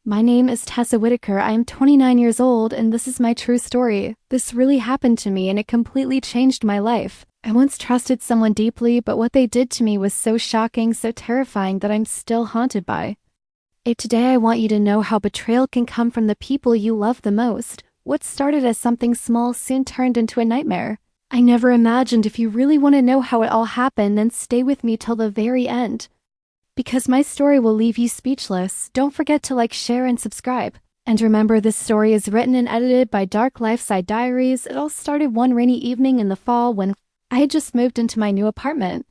My name is Tessa Whitaker. I am 29 years old, and this is my true story. This really happened to me, and it completely changed my life. I once trusted someone deeply, but what they did to me was so shocking, so terrifying that I'm still haunted by it. Today I want you to know how betrayal can come from the people you love the most. What started as something small soon turned into a nightmare. I never imagined. If you really want to know how it all happened, then stay with me till the very end, because my story will leave you speechless. Don't forget to like, share, and subscribe. And remember, this story is written and edited by Dark Lifeside Diaries. It all started one rainy evening in the fall when I had just moved into my new apartment.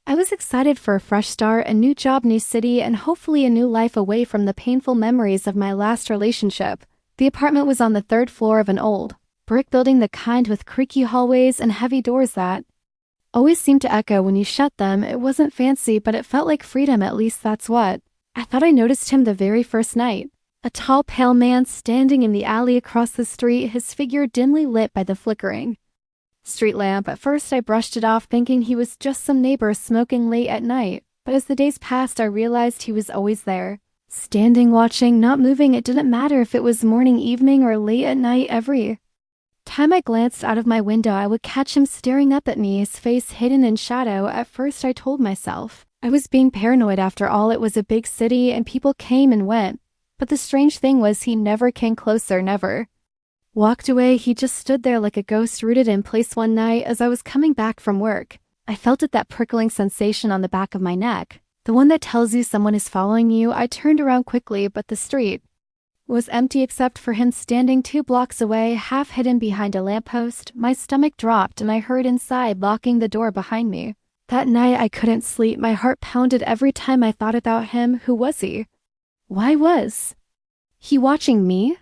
I was excited for a fresh start, a new job, new city, and hopefully a new life away from the painful memories of my last relationship. The apartment was on the third floor of an old brick building, the kind with creaky hallways and heavy doors that always seemed to echo when you shut them. It wasn't fancy, but it felt like freedom, at least that's what I thought. I noticed him the very first night. A tall, pale man standing in the alley across the street, his figure dimly lit by the flickering street lamp. At first I brushed it off, thinking he was just some neighbor smoking late at night, but as the days passed I realized he was always there, standing, watching, not moving. It didn't matter if it was morning, evening, or late at night. Every time I glanced out of my window, I would catch him staring up at me, his face hidden in shadow. At first I told myself I was being paranoid. After all, it was a big city and people came and went. But the strange thing was, he never came closer, never walked away. He just stood there like a ghost, rooted in place. One night, as I was coming back from work, I felt that prickling sensation on the back of my neck, the one that tells you someone is following you. I turned around quickly, but the street was empty except for him standing 2 blocks away, half hidden behind a lamppost. My stomach dropped and I hurried inside, locking the door behind me. That night I couldn't sleep. My heart pounded every time I thought about him. Who was he? Why was he watching me?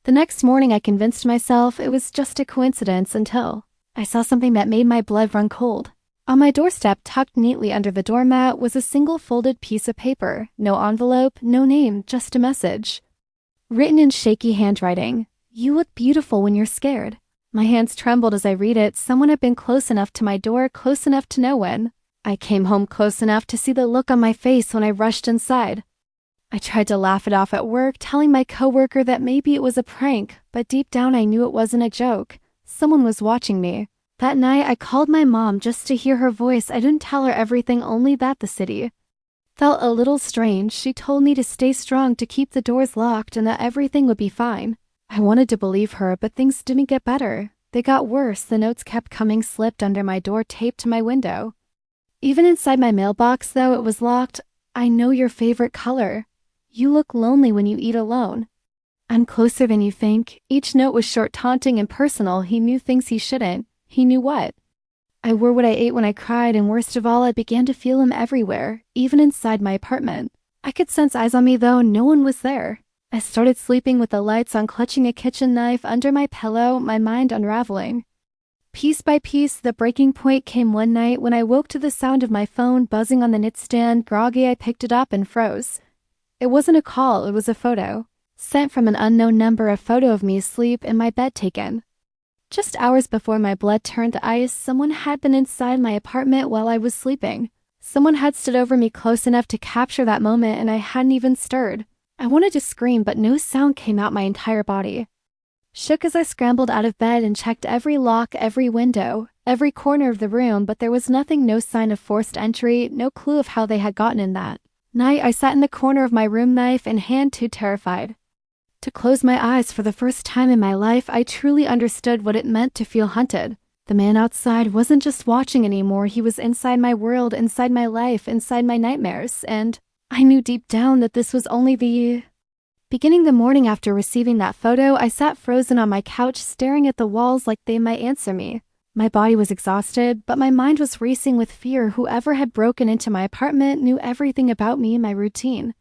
The next morning I convinced myself it was just a coincidence until I saw something that made my blood run cold. On my doorstep, tucked neatly under the doormat, was a single folded piece of paper. No envelope, no name, just a message, written in shaky handwriting. You look beautiful when you're scared. My hands trembled as I read it. Someone had been close enough to my door, close enough to know when I came home, close enough to see the look on my face when I rushed inside. I tried to laugh it off at work, telling my coworker that maybe it was a prank, but deep down I knew it wasn't a joke. Someone was watching me. That night I called my mom just to hear her voice. I didn't tell her everything, only that the city felt a little strange. She told me to stay strong, to keep the doors locked, and that everything would be fine. I wanted to believe her, but things didn't get better. They got worse. The notes kept coming, slipped under my door, taped to my window. Even inside my mailbox, though it was locked. I know your favorite color. You look lonely when you eat alone. I'm closer than you think. Each note was short, taunting, and personal. He knew things he shouldn't. He knew what I wore, what I ate when I cried, and worst of all, I began to feel him everywhere, even inside my apartment. I could sense eyes on me, though no one was there. I started sleeping with the lights on, clutching a kitchen knife under my pillow, my mind unraveling. Piece by piece, the breaking point came one night when I woke to the sound of my phone buzzing on the nightstand. Groggy, I picked it up and froze. It wasn't a call, it was a photo, sent from an unknown number, a photo of me asleep in my bed, taken just hours before my blood turned to ice. Someone had been inside my apartment while I was sleeping. Someone had stood over me close enough to capture that moment, and I hadn't even stirred. I wanted to scream, but no sound came out. My entire body shook as I scrambled out of bed and checked every lock, every window, every corner of the room, but there was nothing, no sign of forced entry, no clue of how they had gotten in that night. I sat in the corner of my room, knife in hand, too terrified to close my eyes. For the first time in my life, I truly understood what it meant to feel hunted. The man outside wasn't just watching anymore. He was inside my world, inside my life, inside my nightmares, and I knew deep down that this was only the beginning. The morning after receiving that photo, I sat frozen on my couch, staring at the walls like they might answer me. My body was exhausted, but my mind was racing with fear. Whoever had broken into my apartment knew everything about me, my routine,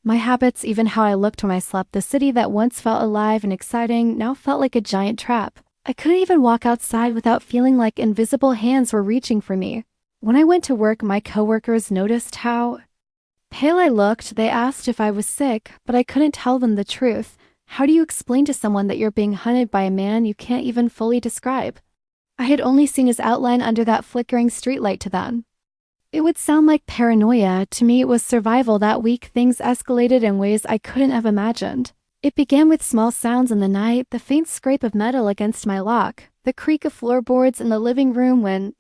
my habits, even how I looked when I slept. The city that once felt alive and exciting now felt like a giant trap. I couldn't even walk outside without feeling like invisible hands were reaching for me. When I went to work, my coworkers noticed how pale I looked. They asked if I was sick, but I couldn't tell them the truth. How do you explain to someone that you're being hunted by a man you can't even fully describe? I had only seen his outline under that flickering streetlight to them. It would sound like paranoia. To me, it was survival. That week, things escalated in ways I couldn't have imagined. It began with small sounds in the night, the faint scrape of metal against my lock, the creak of floorboards in the living room when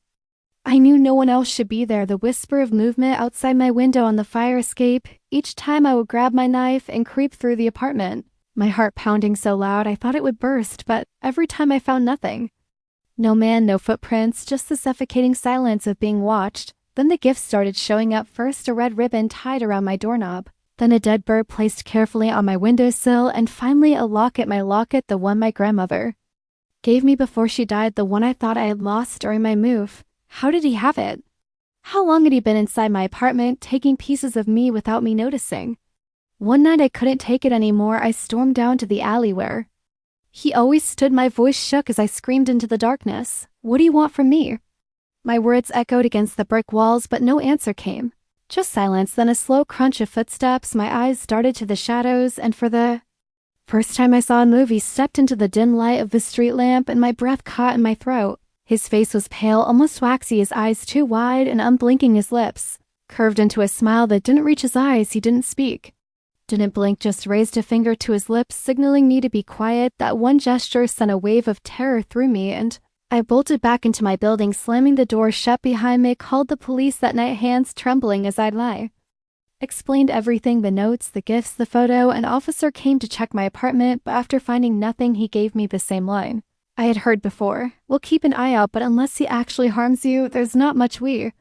I knew no one else should be there, the whisper of movement outside my window on the fire escape, each time I would grab my knife and creep through the apartment, my heart pounding so loud I thought it would burst, but every time I found nothing. No man, no footprints, just the suffocating silence of being watched. Then the gifts started showing up, first a red ribbon tied around my doorknob, then a dead bird placed carefully on my windowsill, and finally a locket, my locket, the one my grandmother gave me before she died, the one I thought I had lost during my move. How did he have it? How long had he been inside my apartment, taking pieces of me without me noticing? One night I couldn't take it anymore. I stormed down to the alley where he always stood. My voice shook as I screamed into the darkness. What do you want from me? My words echoed against the brick walls, but no answer came. Just silence, then a slow crunch of footsteps. My eyes darted to the shadows, and for the first time I saw a movie, stepped into the dim light of the street lamp, and my breath caught in my throat. His face was pale, almost waxy, his eyes too wide, and unblinking his lips curved into a smile that didn't reach his eyes. He didn't speak, didn't blink, just raised a finger to his lips, signaling me to be quiet. That one gesture sent a wave of terror through me, and I bolted back into my building, slamming the door shut behind me. Called the police that night, hands trembling as I'd lie. Explained everything, the notes, the gifts, the photo. An officer came to check my apartment, but after finding nothing, he gave me the same line I had heard before. We'll keep an eye out, but unless he actually harms you, there's not much we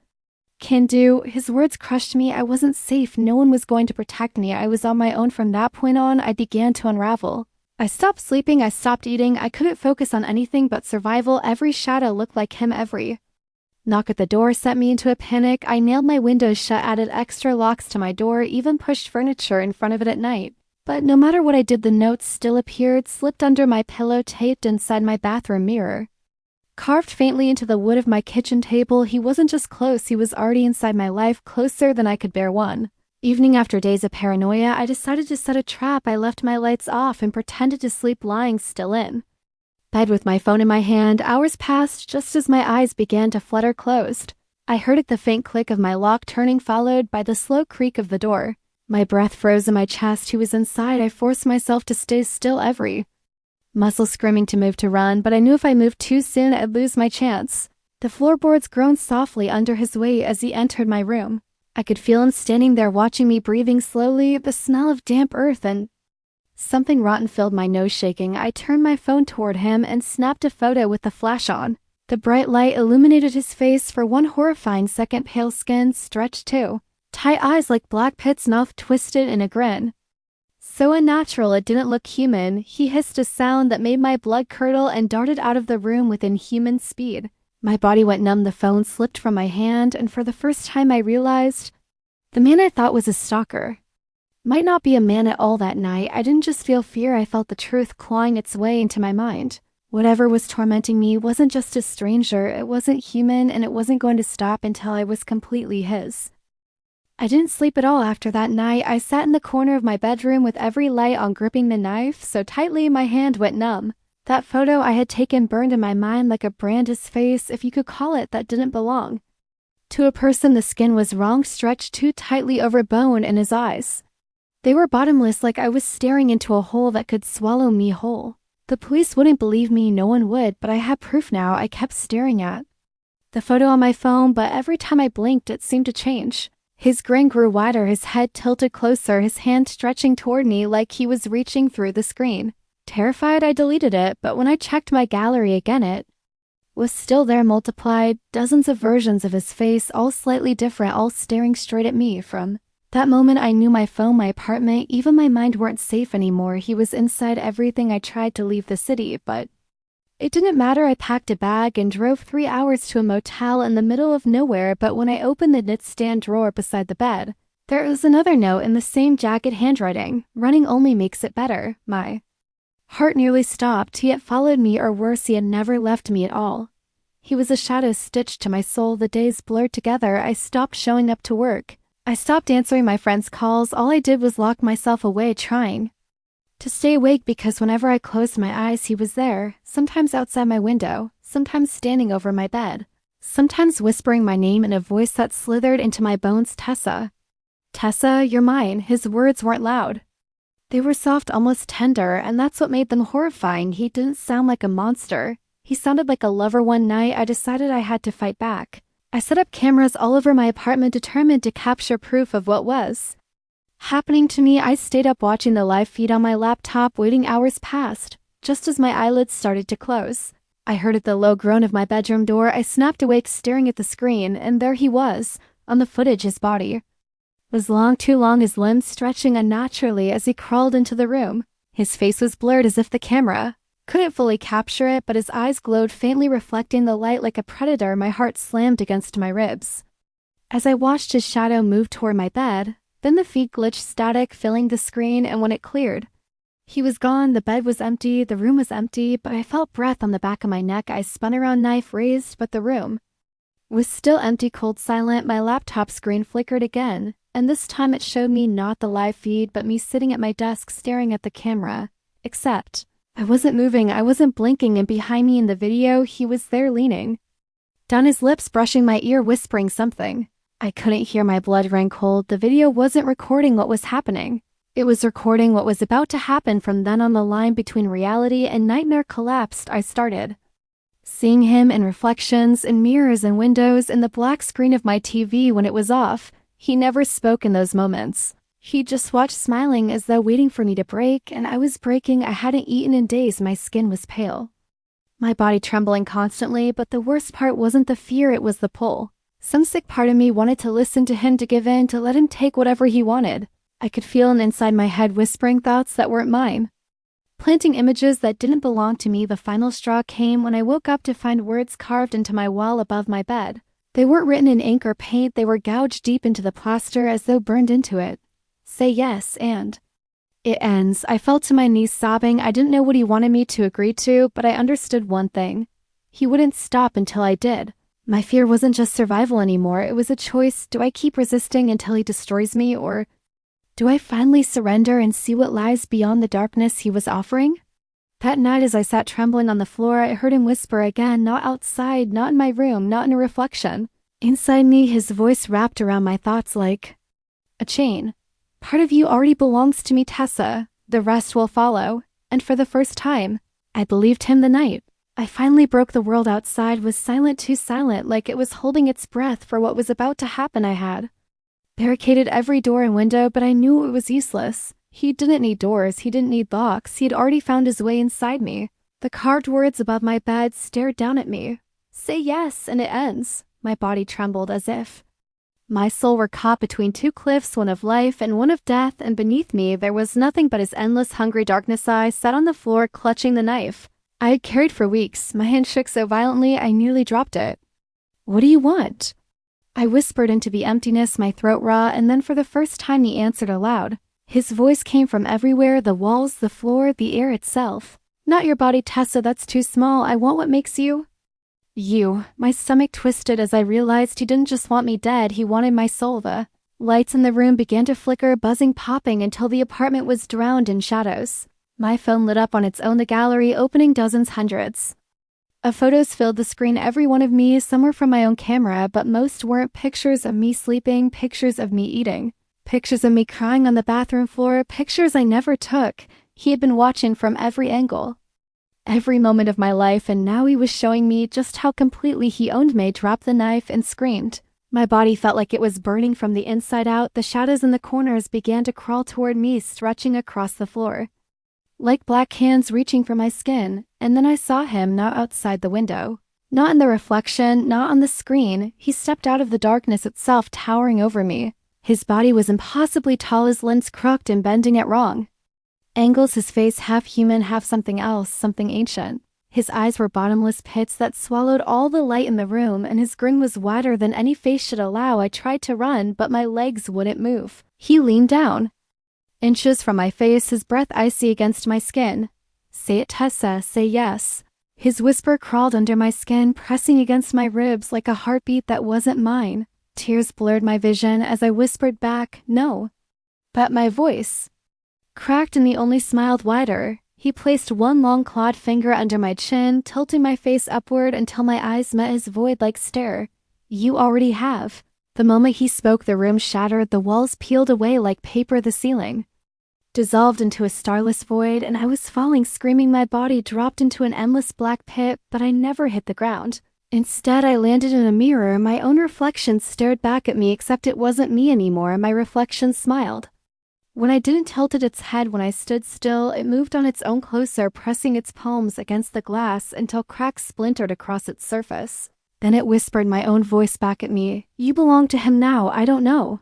can do. His words crushed me. I wasn't safe. No one was going to protect me. I was on my own. From that point on, I began to unravel. I stopped sleeping, I stopped eating, I couldn't focus on anything but survival. Every shadow looked like him, every knock at the door sent me into a panic. I nailed my windows shut, added extra locks to my door, even pushed furniture in front of it at night. But no matter what I did, the notes still appeared, slipped under my pillow, taped inside my bathroom mirror, carved faintly into the wood of my kitchen table. He wasn't just close, he was already inside my life, closer than I could bear. One evening, after days of paranoia, I decided to set a trap. I left my lights off and pretended to sleep, lying still in bed with my phone in my hand. Hours passed. Just as my eyes began to flutter closed, I heard the faint click of my lock turning, followed by the slow creak of the door. My breath froze in my chest. He was inside. I forced myself to stay still, every muscle screaming to move, to run, but I knew if I moved too soon, I'd lose my chance. The floorboards groaned softly under his weight as he entered my room. I could feel him standing there watching me, breathing slowly, the smell of damp earth and something rotten filled my nose. Shaking, I turned my phone toward him and snapped a photo with the flash on. The bright light illuminated his face for one horrifying second, pale skin, stretched too, tight eyes like black pits, mouth twisted in a grin so unnatural it didn't look human. He hissed a sound that made my blood curdle and darted out of the room with inhuman speed. My body went numb, the phone slipped from my hand, and for the first time I realized the man I thought was a stalker might not be a man at all. That night, I didn't just feel fear, I felt the truth clawing its way into my mind. Whatever was tormenting me wasn't just a stranger, it wasn't human, and it wasn't going to stop until I was completely his. I didn't sleep at all after that night. I sat in the corner of my bedroom with every light on, gripping the knife so tightly my hand went numb. That photo I had taken burned in my mind like a brand. His face, if you could call it, that didn't belong to a person. The skin was wrong, stretched too tightly over bone, and his eyes, they were bottomless, like I was staring into a hole that could swallow me whole. The police wouldn't believe me, no one would, but I had proof now. I kept staring at the photo on my phone, but every time I blinked, it seemed to change. His grin grew wider, his head tilted closer, his hand stretching toward me like he was reaching through the screen. Terrified, I deleted it, but when I checked my gallery again, it was still there, multiplied, dozens of versions of his face, all slightly different, all staring straight at me. From that moment, I knew my phone, my apartment, even my mind weren't safe anymore. He was inside everything. I tried to leave the city, but it didn't matter. I packed a bag and drove 3 hours to a motel in the middle of nowhere, but when I opened the nightstand drawer beside the bed, there was another note in the same jagged handwriting. Running only makes it better. My heart nearly stopped. He had followed me, or worse, he had never left me at all. He was a shadow stitched to my soul. The days blurred together. I stopped showing up to work. I stopped answering my friends' calls. All I did was lock myself away, trying to stay awake, because whenever I closed my eyes, he was there, sometimes outside my window, sometimes standing over my bed, sometimes whispering my name in a voice that slithered into my bones. Tessa. Tessa, you're mine. His words weren't loud. They were soft, almost tender, and that's what made them horrifying. He didn't sound like a monster. He sounded like a lover. One night, I decided I had to fight back. I set up cameras all over my apartment, determined to capture proof of what was happening to me. I stayed up watching the live feed on my laptop, waiting. Hours passed. Just as my eyelids started to close, I heard the low groan of my bedroom door. I snapped awake, staring at the screen, and there he was, on the footage. His body was long, too long, his limbs stretching unnaturally as he crawled into the room. His face was blurred as if the camera couldn't fully capture it, but his eyes glowed faintly, reflecting the light like a predator. My heart slammed against my ribs as I watched his shadow move toward my bed. Then the feed glitched, static filling the screen, and when it cleared, he was gone. The bed was empty, the room was empty, but I felt breath on the back of my neck. I spun around, knife raised, but the room was still empty, cold, silent. My laptop screen flickered again, and this time it showed me not the live feed, but me sitting at my desk staring at the camera. Except I wasn't moving, I wasn't blinking, and behind me in the video, he was there, leaning down, his lips brushing my ear, whispering something. I couldn't hear. My blood ran cold. The video wasn't recording what was happening. It was recording what was about to happen. From then on, the line between reality and nightmare collapsed. I started seeing him in reflections, in mirrors and windows, in the black screen of my TV when it was off. He never spoke in those moments. He just watched, smiling as though waiting for me to break, and I was breaking. I hadn't eaten in days. My skin was pale, my body trembling constantly, but the worst part wasn't the fear, it was the pull. Some sick part of me wanted to listen to him, to give in, to let him take whatever he wanted. I could feel him inside my head, whispering thoughts that weren't mine, planting images that didn't belong to me. The final straw came when I woke up to find words carved into my wall above my bed. They weren't written in ink or paint, they were gouged deep into the plaster as though burned into it. Say yes, and it ends. I fell to my knees sobbing. I didn't know what he wanted me to agree to, but I understood one thing. He wouldn't stop until I did. My fear wasn't just survival anymore, it was a choice. Do I keep resisting until he destroys me, or do I finally surrender and see what lies beyond the darkness he was offering? That night, as I sat trembling on the floor, I heard him whisper again, not outside, not in my room, not in a reflection. Inside me, his voice wrapped around my thoughts like a chain. Part of you already belongs to me, Tessa. The rest will follow. And for the first time, I believed him. The night I finally broke, the world outside was silent, too silent, like it was holding its breath for what was about to happen. I had barricaded every door and window, but I knew it was useless. He didn't need doors, he didn't need locks, he had already found his way inside me. The carved words above my bed stared down at me. Say yes, and it ends. My body trembled as if my soul were caught between two cliffs, one of life and one of death, and beneath me there was nothing but his endless, hungry darkness. I sat on the floor, clutching the knife I had carried for weeks. My hand shook so violently I nearly dropped it. What do you want? I whispered into the emptiness, my throat raw, and then for the first time he answered aloud. His voice came from everywhere, the walls, the floor, the air itself. Not your body, Tessa, that's too small. I want what makes you. You. My stomach twisted as I realized he didn't just want me dead, he wanted my soul. The lights in the room began to flicker, buzzing, popping until the apartment was drowned in shadows. My phone lit up on its own, the gallery opening, dozens, hundreds of photos filled the screen, every one of me. Some were from my own camera, but most weren't. Pictures of me sleeping, pictures of me eating, pictures of me crying on the bathroom floor, pictures I never took. He had been watching from every angle, every moment of my life, and now he was showing me just how completely he owned me. Dropped the knife and screamed. My body felt like it was burning from the inside out. The shadows in the corners began to crawl toward me, stretching across the floor like black hands reaching for my skin. And then I saw him, not outside the window, not in the reflection, not on the screen. He stepped out of the darkness itself, towering over me. His body was impossibly tall, his limbs crooked and bending at wrong angles, his face half human, half something else, something ancient. His eyes were bottomless pits that swallowed all the light in the room, and his grin was wider than any face should allow. I tried to run, but my legs wouldn't move. He leaned down, inches from my face, his breath icy against my skin. Say it, Tessa, say yes. His whisper crawled under my skin, pressing against my ribs like a heartbeat that wasn't mine. Tears blurred my vision as I whispered back, no. But my voice cracked and he only smiled wider. He placed one long clawed finger under my chin, tilting my face upward until my eyes met his void-like stare. "You already have." The moment he spoke, the room shattered, the walls peeled away like paper, the ceiling dissolved into a starless void, and I was falling screaming. My body dropped into an endless black pit, but I never hit the ground. Instead, I landed in a mirror. My own reflection stared back at me, except it wasn't me anymore. My reflection smiled. When I didn't tilt its head when I stood still, it moved on its own closer, pressing its palms against the glass until cracks splintered across its surface. Then it whispered my own voice back at me, "You belong to him now, I don't know."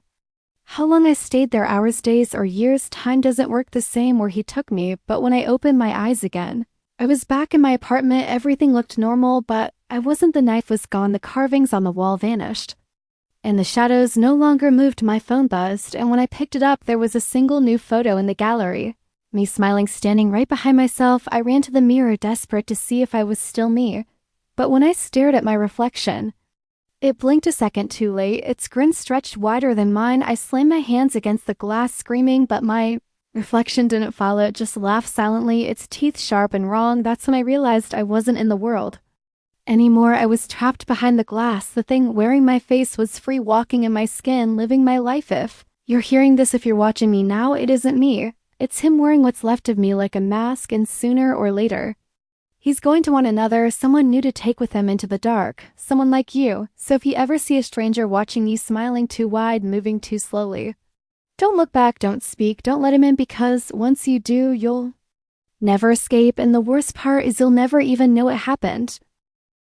How long I stayed there, hours, days, or years, time doesn't work the same where he took me, but when I opened my eyes again, I was back in my apartment. Everything looked normal, but I wasn't. The knife was gone, the carvings on the wall vanished, and the shadows no longer moved. My phone buzzed, and when I picked it up, there was a single new photo in the gallery. Me smiling, standing right behind myself. I ran to the mirror, desperate to see if I was still me. But when I stared at my reflection, it blinked a second too late. Its grin stretched wider than mine. I slammed my hands against the glass, screaming, but my reflection didn't follow. It just laughed silently, its teeth sharp and wrong. That's when I realized I wasn't in the world anymore. I was trapped behind the glass. The thing wearing my face was free, walking in my skin, living my life. If you're hearing this, if you're watching me now, it isn't me. It's him wearing what's left of me like a mask, and sooner or later, he's going to want another, someone new to take with him into the dark, someone like you. So if you ever see a stranger watching you, smiling too wide, moving too slowly, don't look back, don't speak, don't let him in, because once you do, you'll never escape, and the worst part is you'll never even know it happened.